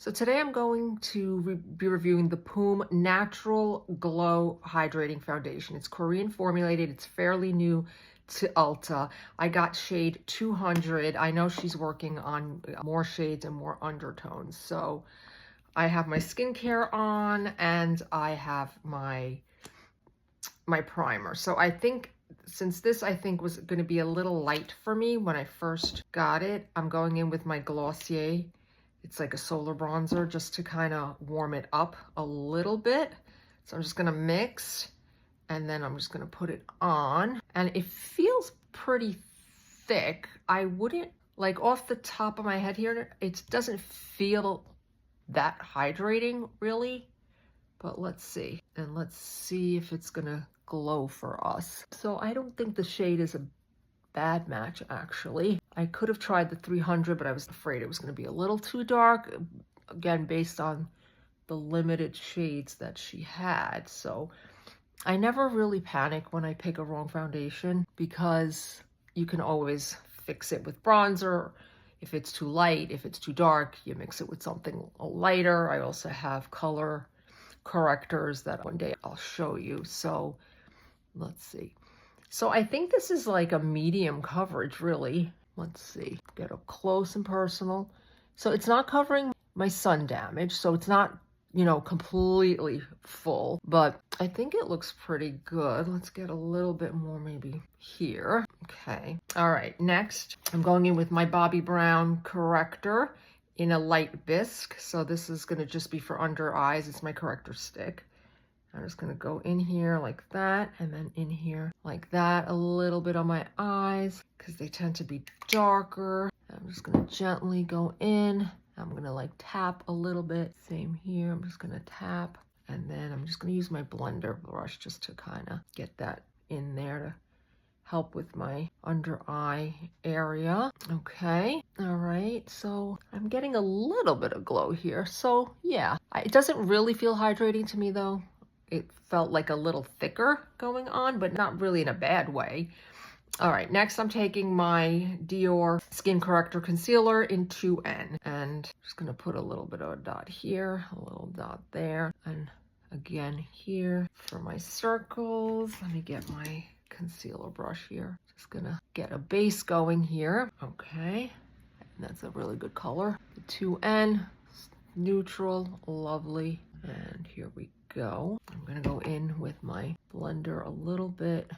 So today I'm going to be reviewing the POOM Natural Glow Hydrating Foundation. It's Korean formulated. It's fairly new to Ulta. I got shade 200. I know she's working on more shades and more undertones. So I have my skincare on and I have my primer. So I think since this I think was going to be a little light for me when I first got it, I'm going in with my Glossier. It's like a solar bronzer just to kind of warm it up a little bit. So I'm just going to mix and then I'm just going to put it on. And it feels pretty thick. I wouldn't, like off the top of my head here, it doesn't feel that hydrating really. But let's see. And let's see if it's going to glow for us. So I don't think the shade is a bad match actually. I could have tried the 300, but I was afraid it was going to be a little too dark, again based on the limited shades that she had. So I never really panic when I pick a wrong foundation because you can always fix it with bronzer. If it's too light, if it's too dark, you mix it with something lighter. I also have color correctors that one day I'll show you. So let's see. So I think this is like a medium coverage, really. Let's see, get up close and personal. So it's not covering my sun damage, so it's not, you know, completely full, but I think it looks pretty good. Let's get a little bit more maybe here. Okay, all right, next I'm going in with my Bobbi Brown corrector in a light bisque. So this is going to just be for under eyes. It's my corrector stick. I'm just going to go in here like that and then in here like that, a little bit on my eyes because they tend to be darker. I'm just going to gently go in. I'm going to like tap a little bit. Same here. I'm just going to tap and then I'm just going to use my blender brush just to kind of get that in there to help with my under eye area. Okay. All right. So I'm getting a little bit of glow here. So yeah, it doesn't really feel hydrating to me though. It felt like a little thicker going on, but not really in a bad way. All right, next I'm taking my Dior Skin Corrector Concealer in 2N. And I'm just gonna put a little bit of a dot here, a little dot there, and again here for my circles. Let me get my concealer brush here. Just gonna get a base going here. Okay, and that's a really good color. The 2N, neutral, lovely. And here we go. I'm gonna go in with my blender a little bit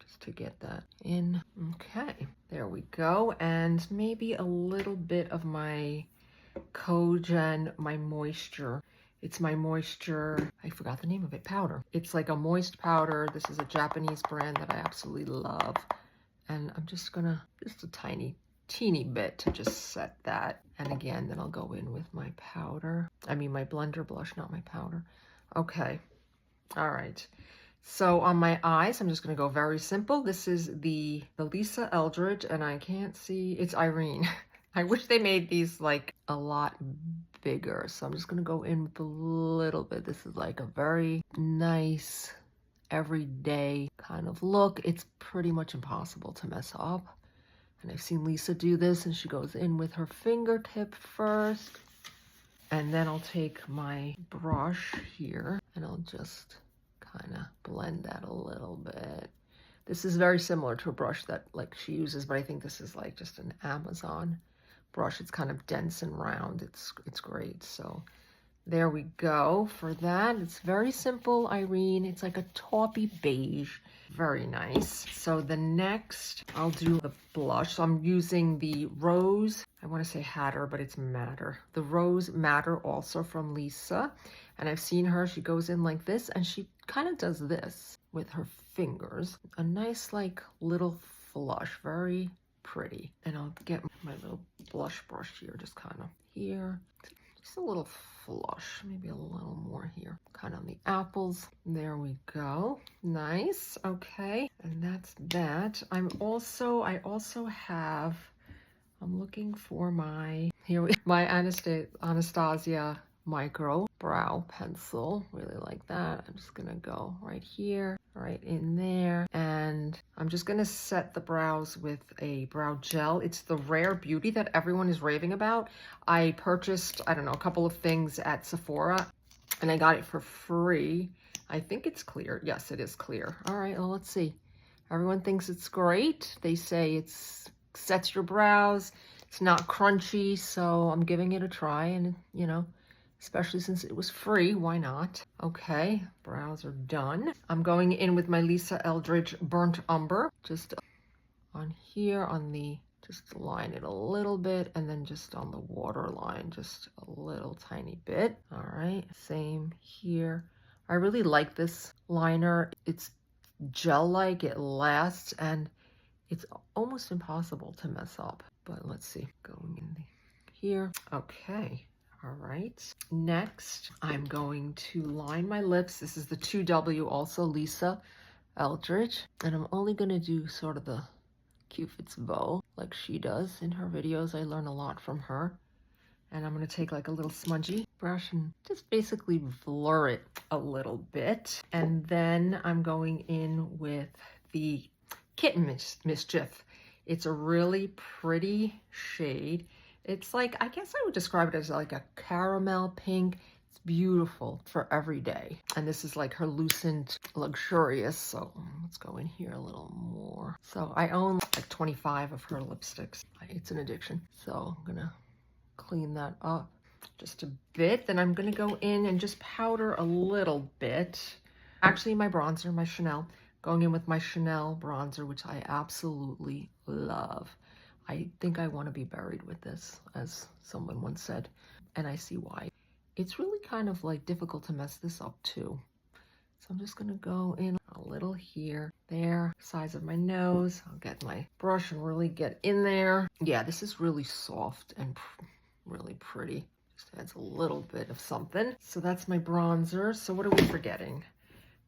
just to get that in. Okay, there we go. And maybe a little bit of my Koh Gen, my moisture. It's my moisture, I forgot the name of it, powder. It's like a moist powder. This is a Japanese brand that I absolutely love. And I'm just gonna, just a teeny bit to just set that. And again, then I'll go in with my powder. I mean my blender blush, not my powder. Okay, all right. So on my eyes, I'm just gonna go very simple. This is the Lisa Eldridge, and I can't see, it's Irene. I wish they made these like a lot bigger. So I'm just gonna go in with a little bit. This is like a very nice, everyday kind of look. It's pretty much impossible to mess up. And I've seen Lisa do this, and she goes in with her fingertip first. And then I'll take my brush here, and I'll just kind of blend that a little bit. This is very similar to a brush that like she uses, but I think this is like just an Amazon brush. It's kind of dense and round. It's great. So there we go for that. It's very simple, Irene. It's like a taupey beige. Very nice. So the next, I'll do the blush. So I'm using the Rose, I want to say Hatter, but it's Matter. The Rose Matter, also from Lisa. And I've seen her, she goes in like this, and she kind of does this with her fingers. A nice like little flush, very pretty. And I'll get my little blush brush here, just kind of here. Just a little flush, maybe a little more here, kind of on the apples. There we go. Nice. Okay, and that's that. I also have, I'm looking for my, my Anastasia Micro Brow Pencil. Really like that. I'm just gonna go right here, right in there. And I'm just gonna set the brows with a brow gel. It's the Rare Beauty that everyone is raving about. I purchased, I don't know, a couple of things at Sephora and I got it for free. I think it's clear. Yes, it is clear. All right, well, let's see. Everyone thinks it's great. They say it's sets your brows. It's not crunchy, so I'm giving it a try, and you know, especially since it was free, why not? Okay, brows are done. I'm going in with my Lisa Eldridge Burnt Umber, just on here, on the, just line it a little bit, and then just on the waterline, just a little tiny bit. All right, same here. I really like this liner. It's gel-like, it lasts, and it's almost impossible to mess up. But let's see, going in here. Okay, all right. Next, I'm going to line my lips. This is the 2W, also Lisa Eldridge. And I'm only gonna do sort of the Cupid's bow like she does in her videos. I learn a lot from her. And I'm gonna take like a little smudgy brush and just basically blur it a little bit. And then I'm going in with the Kitten Mischief. It's a really pretty shade. It's like, I guess I would describe it as like a caramel pink. It's beautiful for every day. And this is like her Lucent Luxurious. So let's go in here a little more. So I own like 25 of her lipsticks. It's an addiction. So I'm gonna clean that up just a bit. Then I'm gonna go in and just powder a little bit. Actually, my bronzer, my Chanel. Going in with my Chanel bronzer, which I absolutely love. I think I want to be buried with this, as someone once said, and I see why. It's really kind of like difficult to mess this up too. So I'm just gonna go in a little here, there, size of my nose. I'll get my brush and really get in there. Yeah, this is really soft and really pretty. Just adds a little bit of something. So that's my bronzer. So what are we forgetting?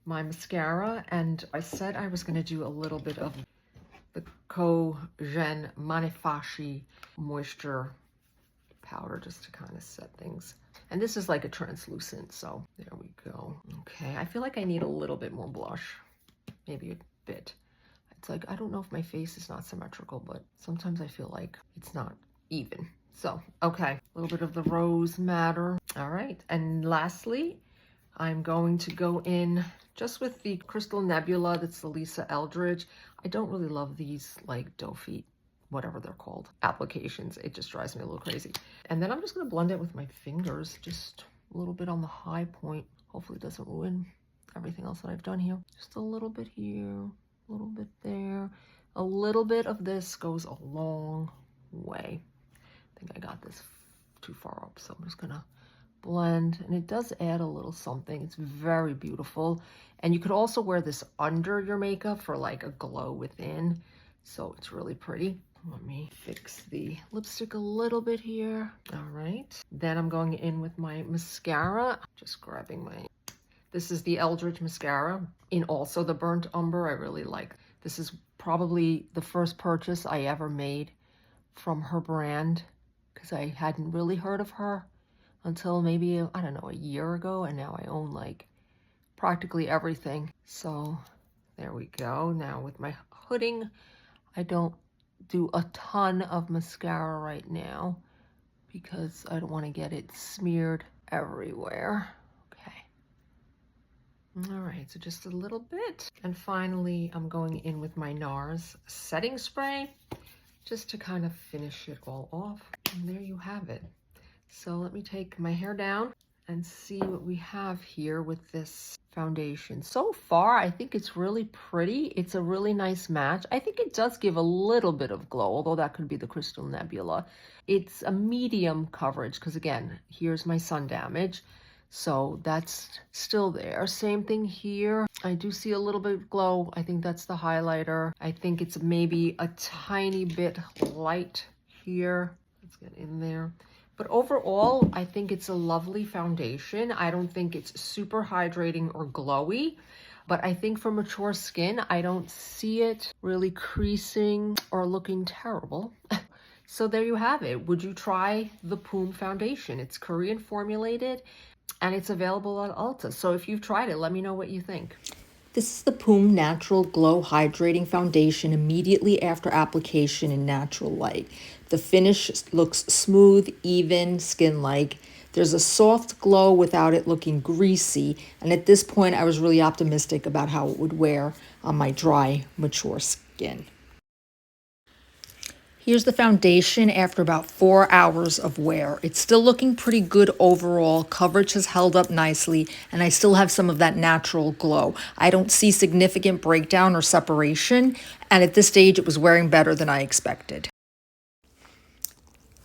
My mascara, and I said I was going to do a little bit of the Koh Gen Do moisture powder just to kind of set things. And this is like a translucent, so there we go. Okay, I feel like I need a little bit more blush, maybe a bit. It's like, I don't know if my face is not symmetrical, but sometimes I feel like it's not even. So, okay, a little bit of the Rose Madder. All right, and lastly, I'm going to go in just with the Crystal Nebula. That's the Lisa Eldridge. I don't really love these like doe feet, whatever they're called, applications. It just drives me a little crazy. And then I'm just going to blend it with my fingers, just a little bit on the high point. Hopefully it doesn't ruin everything else that I've done here. Just a little bit here, a little bit there. A little bit of this goes a long way. I think I got this too far up, so I'm just going to blend, and it does add a little something. It's very beautiful, and you could also wear this under your makeup for like a glow within, so it's really pretty. Let me fix the lipstick a little bit here. All right, then I'm going in with my mascara. Just grabbing my, this is the Eldridge mascara in also the Burnt Umber. I really like this. Is probably the first purchase I ever made from her brand, because I hadn't really heard of her until maybe, I don't know, a year ago, and now I own like practically everything. So there we go. Now with my hooding, I don't do a ton of mascara right now because I don't want to get it smeared everywhere. Okay. All right, so just a little bit. And finally, I'm going in with my NARS setting spray just to kind of finish it all off. And there you have it. So let me take my hair down and see what we have here with this foundation. So far, I think it's really pretty. It's a really nice match. I think it does give a little bit of glow, although that could be the Crystal Nebula. It's a medium coverage because, again, here's my sun damage. So that's still there. Same thing here. I do see a little bit of glow. I think that's the highlighter. I think it's maybe a tiny bit light here. Let's get in there. But overall, I think it's a lovely foundation. I don't think it's super hydrating or glowy, but I think for mature skin, I don't see it really creasing or looking terrible. So there you have it. Would you try the POOM foundation? It's Korean formulated and it's available at Ulta. So if you've tried it, let me know what you think. This is the POOM Natural Glow Hydrating Foundation immediately after application in natural light. The finish looks smooth, even, skin-like. There's a soft glow without it looking greasy, and at this point I was really optimistic about how it would wear on my dry, mature skin. Here's the foundation after about 4 hours of wear. It's still looking pretty good overall. Coverage has held up nicely, and I still have some of that natural glow. I don't see significant breakdown or separation, and at this stage it was wearing better than I expected.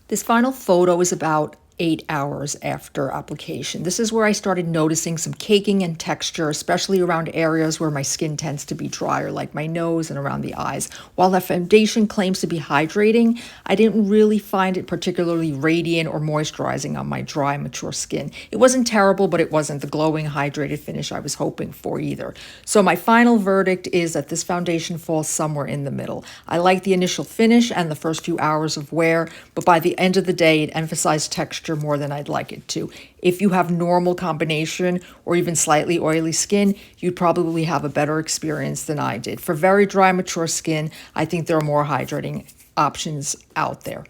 This final photo is about 8 hours after application. This is where I started noticing some caking and texture, especially around areas where my skin tends to be drier, like my nose and around the eyes. While the foundation claims to be hydrating, I didn't really find it particularly radiant or moisturizing on my dry, mature skin. It wasn't terrible, but it wasn't the glowing, hydrated finish I was hoping for either. So my final verdict is that this foundation falls somewhere in the middle. I like the initial finish and the first few hours of wear, but by the end of the day, it emphasized texture more than I'd like it to. If you have normal combination or even slightly oily skin, you'd probably have a better experience than I did. For very dry, mature skin, I think there are more hydrating options out there.